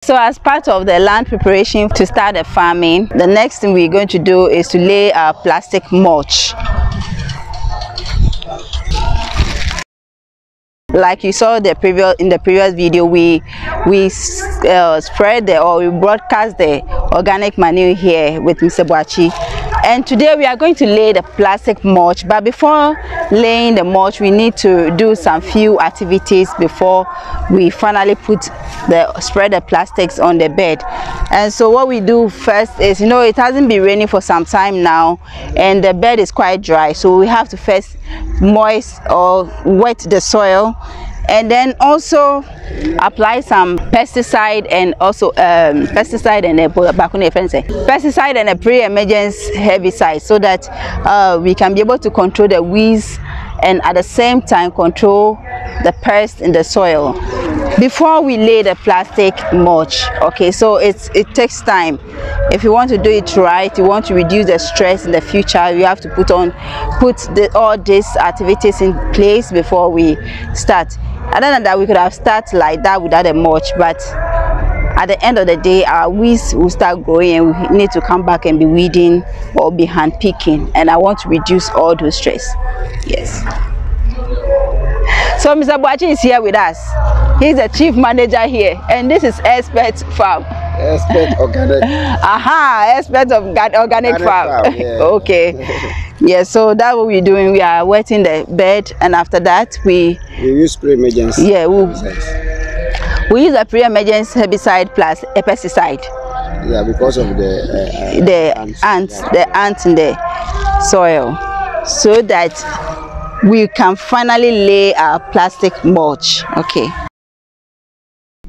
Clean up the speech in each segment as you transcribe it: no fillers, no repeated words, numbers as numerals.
So as part of the land preparation to start the farming, the next thing we're going to do is to lay our plastic mulch. Like you saw in the previous video, we spread we broadcast the organic manure here with Mr. Boachi. And today we are going to lay the plastic mulch, but before laying the mulch we need to do some few activities before we finally spread the plastics on the bed. And so what we do first is, it hasn't been raining for some time now and the bed is quite dry, so we have to first moist or wet the soil, and then also apply some pesticide and also pesticide and a pre-emergence herbicide, so that we can be able to control the weeds and at the same time control the pests in the soil before we lay the plastic mulch. Okay, so it takes time. If you want to do it right, you want to reduce the stress in the future, you have to put all these activities in place before we start. Other than that, we could have started like that without a mulch, but at the end of the day our weeds will start growing and we need to come back and be weeding or be hand picking, and I want to reduce all those stress. Yes. So Mr. Boachi is here with us. He's the chief manager here, and this is Expert Farm. Expert Organic. Expert of organic farm. Yeah. Okay. Yeah, so that's what we're doing. We are wetting the bed, and after that we use pre-emergence. Yeah, we use a pre-emergence herbicide plus a pesticide. Yeah, because of the ants in the soil, so that we can finally lay our plastic mulch. Okay.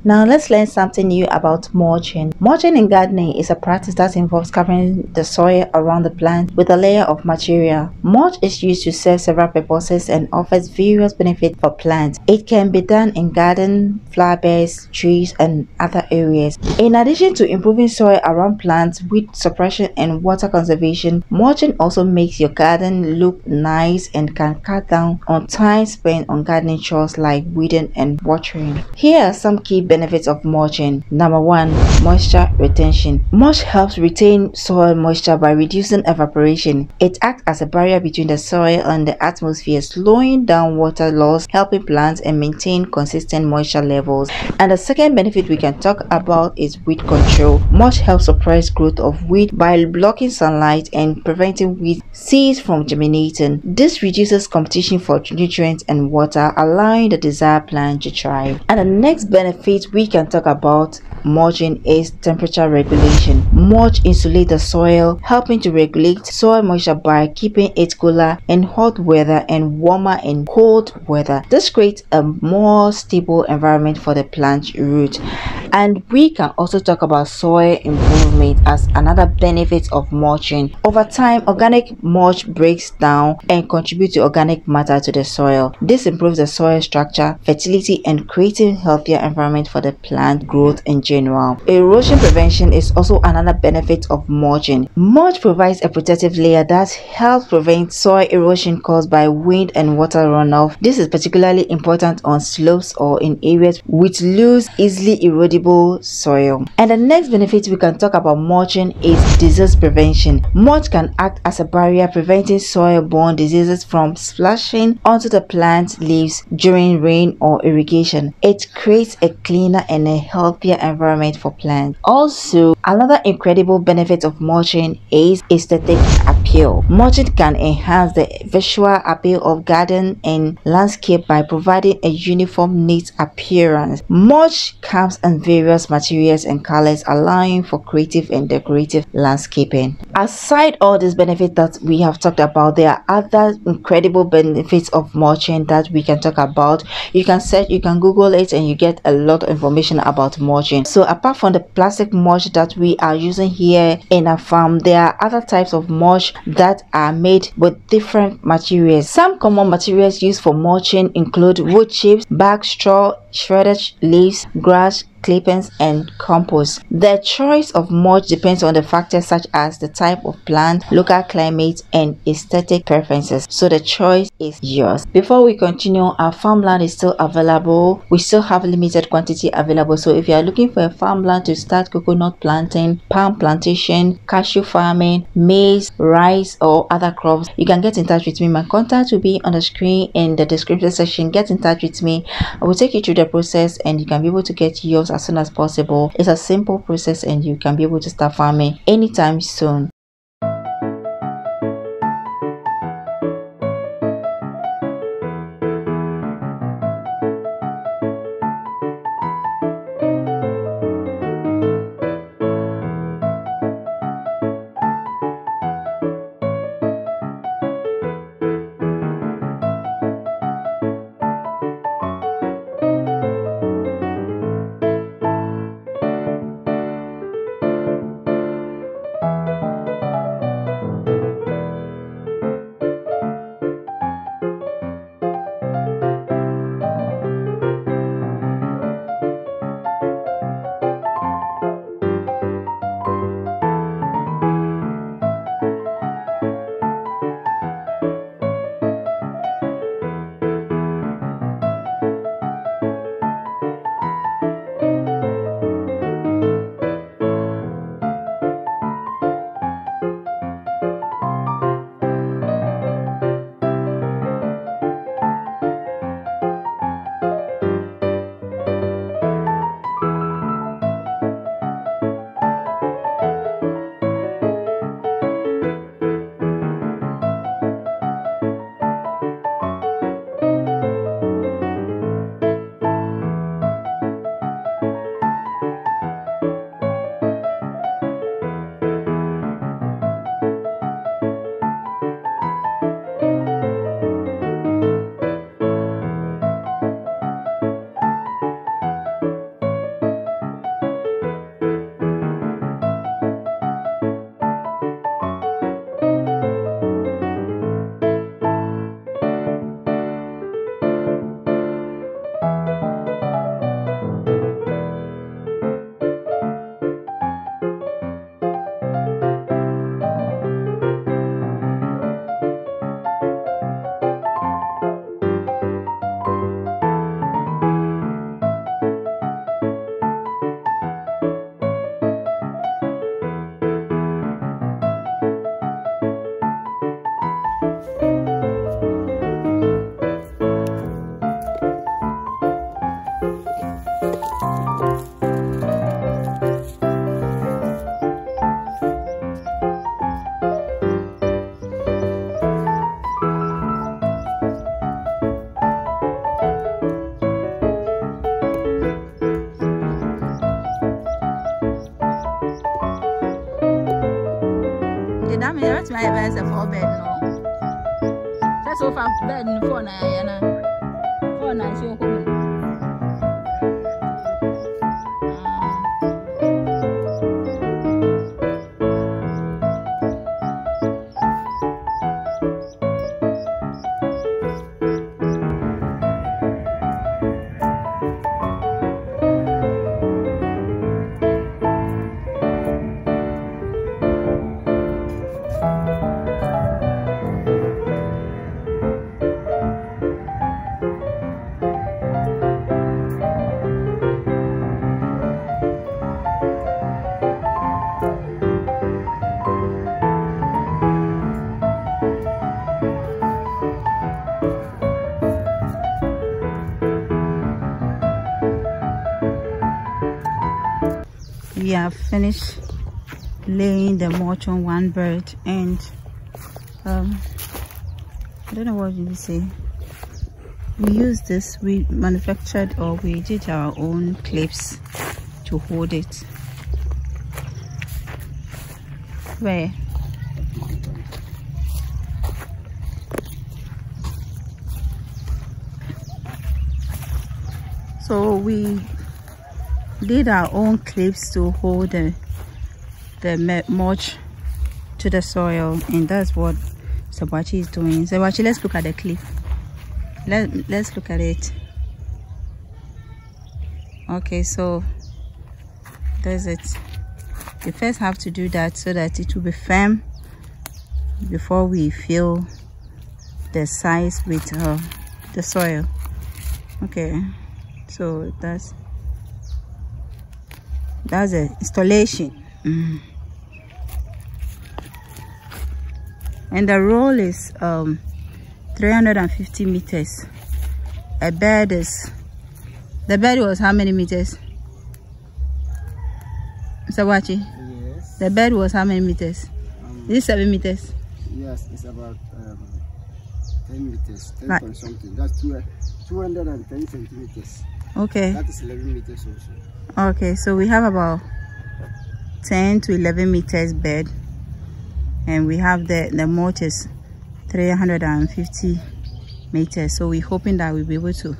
Now let's learn something new about mulching. Mulching in gardening is a practice that involves covering the soil around the plant with a layer of material. Mulch is used to serve several purposes and offers various benefits for plants. It can be done in garden, flower beds, trees, and other areas. In addition to improving soil around plants, weed suppression, and water conservation, mulching also makes your garden look nice and can cut down on time spent on gardening chores like weeding and watering. Here are some key benefits of mulching. Number 1, moisture retention. Mulch helps retain soil moisture by reducing evaporation. It acts as a barrier between the soil and the atmosphere, slowing down water loss, helping plants and maintain consistent moisture levels. And the second benefit we can talk about is weed control. Mulch helps suppress growth of weed by blocking sunlight and preventing weed seeds from germinating. This reduces competition for nutrients and water, allowing the desired plant to thrive. And the next benefit we can talk about mulching is temperature regulation. Mulch insulates the soil, helping to regulate soil moisture by keeping it cooler in hot weather and warmer in cold weather. This creates a more stable environment for the plant root. And we can also talk about soil improvement as another benefit of mulching. Over time, organic mulch breaks down and contributes to organic matter to the soil. This improves the soil structure, fertility, and creating healthier environment for the plant growth in general. Erosion prevention is also another benefit of mulching. Mulch provides a protective layer that helps prevent soil erosion caused by wind and water runoff. This is particularly important on slopes or in areas with loose, easily erodible soil. And the next benefit we can talk about mulching is disease prevention. Mulch can act as a barrier, preventing soil-borne diseases from splashing onto the plant leaves during rain or irrigation. It creates a cleaner and a healthier environment for plants. Also, another incredible benefit of mulching is aesthetic appeal. Mulching can enhance the visual appeal of garden and landscape by providing a uniform, neat appearance. Mulch comes in various materials and colors, allowing for creative and decorative landscaping. Aside all these benefits that we have talked about, there are other incredible benefits of mulching that we can talk about. You can search, you can Google it, and you get a lot of information about mulching. So apart from the plastic mulch that we are using here in our farm, there are other types of mulch that are made with different materials. Some common materials used for mulching include wood chips, bark, straw, shredded leaves, grass, clippings, and compost. The choice of mulch depends on the factors such as the type of plant, local climate, and aesthetic preferences, so the choice is yours. Before we continue, our farmland is still available. We still have limited quantity available, so if you are looking for a farmland to start coconut planting, palm plantation, cashew farming, maize, rice, or other crops, you can get in touch with me. My contact will be on the screen in the description section. Get in touch with me. I will take you through the process and you can be able to get yours as soon as possible. It's a simple process and you can be able to start farming anytime soon. My best for bed no. That's all for bed for na for na so come. We have finished laying the mulch on one bird, and I don't know what you say. We use this, we manufactured or we did our own clips to hold it. Where? So we did our own clips to hold the mulch to the soil, and that's what Sabachi is doing. Sabachi, let's look at the clip. Let's look at it. Okay, so That's it. You first have to do that so that it will be firm before we fill the size with the soil. Okay, so that's the installation. And the roll is 350 meters. The bed was how many meters? Mr. Wachi? Yes. The bed was how many meters? Is it 7 meters? Yes, it's about 10 meters, 10 point something. That's 210 centimeters. Okay. That is 11 meters also. Okay, so we have about 10 to 11 meters bed, and we have the mulch is 350 meters. So we're hoping that we'll be able to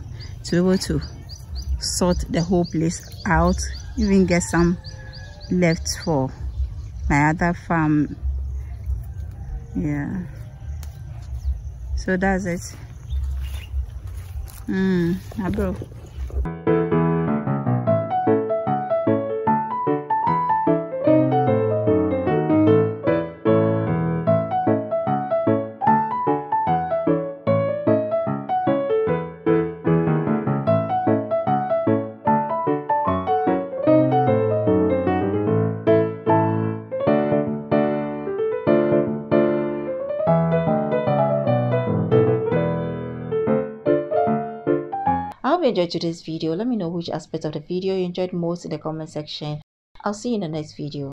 sort the whole place out, even get some left for my other farm. Yeah, so that's it. Bro. I hope you enjoyed today's video. Let me know which aspect of the video you enjoyed most in the comment section. I'll see you in the next video.